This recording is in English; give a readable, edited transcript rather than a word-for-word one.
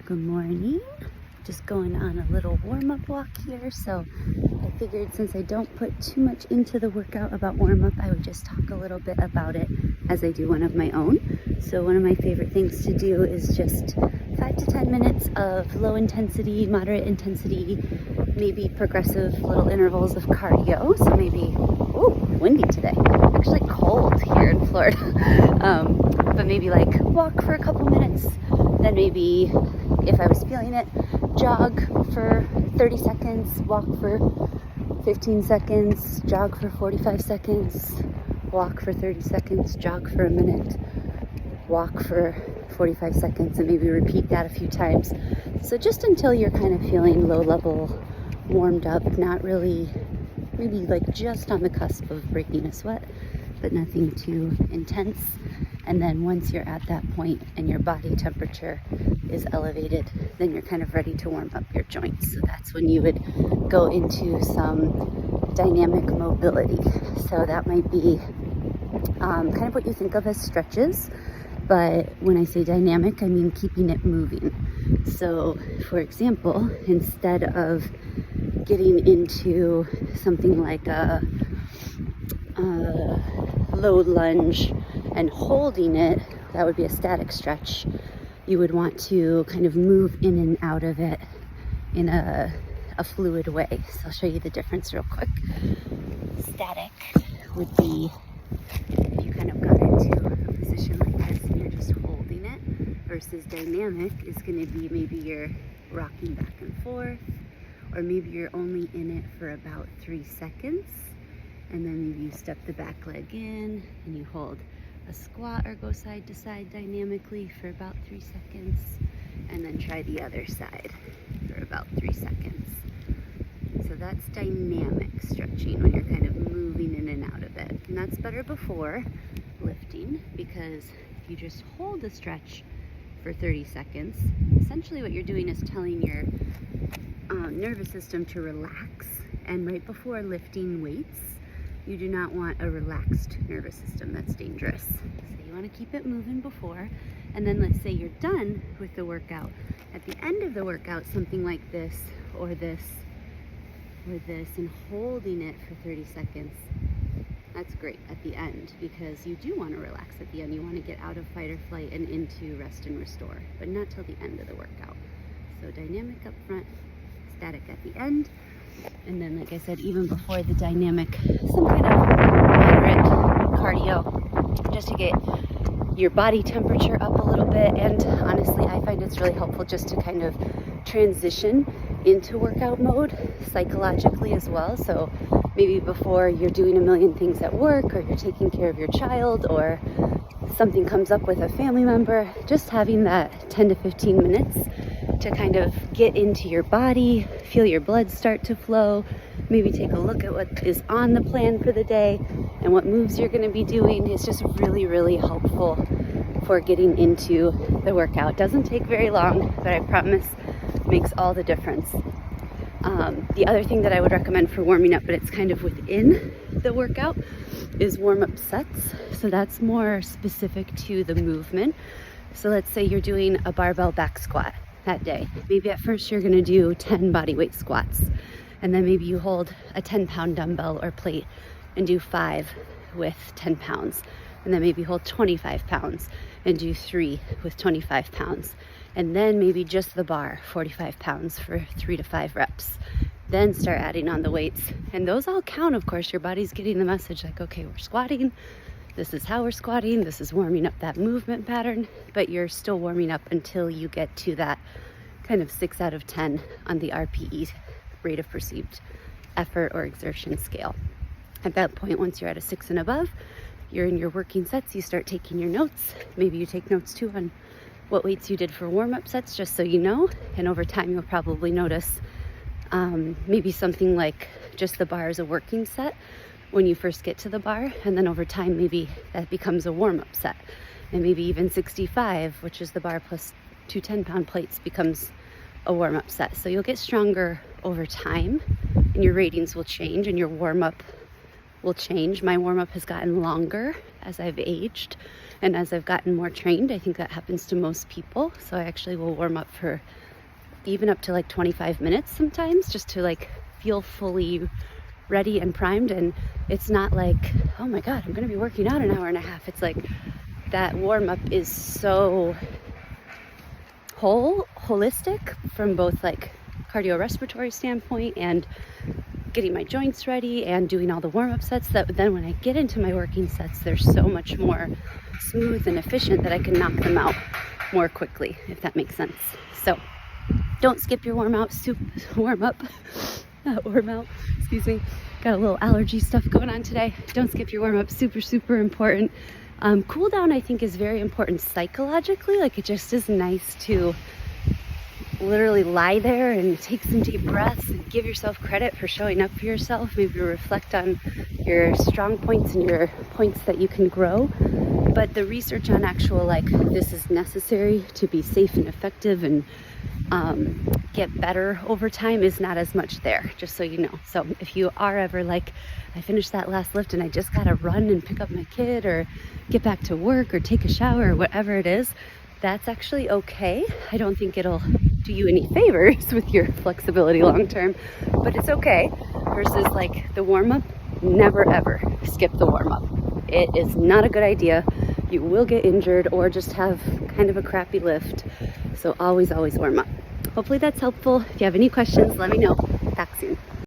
Good morning. Just going on a little warm-up walk here. So I figured since I don't put too much into the workout about warm-up, I would just talk a little bit about it as I do one of my own. So one of my favorite things to do is just 5 to 10 minutes of low intensity, moderate intensity, maybe progressive little intervals of cardio. So maybe, windy today. Actually cold here in Florida. But maybe like walk for a couple minutes, then maybe if I was feeling it, jog for 30 seconds, walk for 15 seconds, jog for 45 seconds, walk for 30 seconds, jog for a minute, walk for 45 seconds, and maybe repeat that a few times. So just until you're kind of feeling low level, warmed up, not really, maybe like just on the cusp of breaking a sweat, but nothing too intense. And then once you're at that point and your body temperature is elevated, then you're kind of ready to warm up your joints. So that's when you would go into some dynamic mobility. So that might be kind of what you think of as stretches. But when I say dynamic, I mean keeping it moving. So for example, instead of getting into something like a low lunge and holding it, that would be a static stretch. You would want to kind of move in and out of it in a fluid way. So I'll show you the difference real quick. Static would be if you kind of got into a position like this and you're just holding it, versus dynamic is going to be maybe you're rocking back and forth, or maybe you're only in it for about 3 seconds, and then maybe you step the back leg in and you hold a squat or go side to side dynamically for about 3 seconds, and then try the other side for about 3 seconds. So that's dynamic stretching, when you're kind of moving in and out of it. And that's better before lifting, because if you just hold a stretch for 30 seconds, essentially what you're doing is telling your nervous system to relax. And right before lifting weights, you do not want a relaxed nervous system. That's dangerous. So you want to keep it moving before, and then let's say you're done with the workout. At the end of the workout, something like this, or this, or this, and holding it for 30 seconds, that's great at the end, because you do want to relax at the end. You want to get out of fight or flight and into rest and restore, but not till the end of the workout. So dynamic up front, static at the end. And then, like I said, even before the dynamic, some kind of moderate cardio, just to get your body temperature up a little bit. And honestly, I find it's really helpful just to kind of transition into workout mode psychologically as well. So maybe before you're doing a million things at work, or you're taking care of your child, or something comes up with a family member, just having that 10 to 15 minutes to kind of get into your body, feel your blood start to flow, maybe take a look at what is on the plan for the day and what moves you're going to be doing, is just really, really helpful for getting into the workout. Doesn't take very long, but I promise makes all the difference. The other thing that I would recommend for warming up, but it's kind of within the workout, is warm-up sets. So that's more specific to the movement. So let's say you're doing a barbell back squat that day. Maybe at first you're going to do 10 bodyweight squats, and then maybe you hold a 10-pound dumbbell or plate and do 5 with 10 pounds, and then maybe hold 25 pounds and do 3 with 25 pounds, and then maybe just the bar, 45 pounds for 3 to 5 reps. Then start adding on the weights, and those all count. Of course, your body's getting the message like, okay, we're squatting, this is how we're squatting, this is warming up that movement pattern, but you're still warming up until you get to that kind of 6 out of 10 on the RPE, rate of perceived effort or exertion scale. At that point, once you're at a 6 and above, you're in your working sets, you start taking your notes. Maybe you take notes too on what weights you did for warm-up sets, just so you know, and over time you'll probably notice maybe something like just the bar is a working set when you first get to the bar, and then over time maybe that becomes a warm-up set, and maybe even 65, which is the bar plus 2 10-pound plates, becomes a warm-up set. So you'll get stronger over time, and your ratings will change, and your warm-up will change. My warm-up has gotten longer as I've aged and as I've gotten more trained. I think that happens to most people. So I actually will warm up for even up to like 25 minutes sometimes, just to like feel fully ready and primed. And it's not like, oh my God, I'm gonna be working out an hour and a half. It's like that warm-up is so holistic from both like cardiorespiratory standpoint and getting my joints ready and doing all the warm-up sets, that then when I get into my working sets, they're so much more smooth and efficient that I can knock them out more quickly, if that makes sense. So don't skip your warm out, excuse me. Got a little allergy stuff going on today. Don't skip your warm up, super important. Cool down, I think, is very important psychologically. Like, it just is nice to literally lie there and take some deep breaths and give yourself credit for showing up for yourself. Maybe reflect on your strong points and your points that you can grow. But the research on actual, like, this is necessary to be safe and effective and get better over time is not as much there, just so you know. So if you are ever like, I finished that last lift and I just gotta run and pick up my kid or get back to work or take a shower or whatever it is, that's actually okay. I don't think it'll do you any favors with your flexibility long term, but it's okay. Versus like the warm-up, never ever skip the warm-up. It is not a good idea. You will get injured or just have kind of a crappy lift. So always warm up. Hopefully that's helpful. If you have any questions, let me know. Talk soon.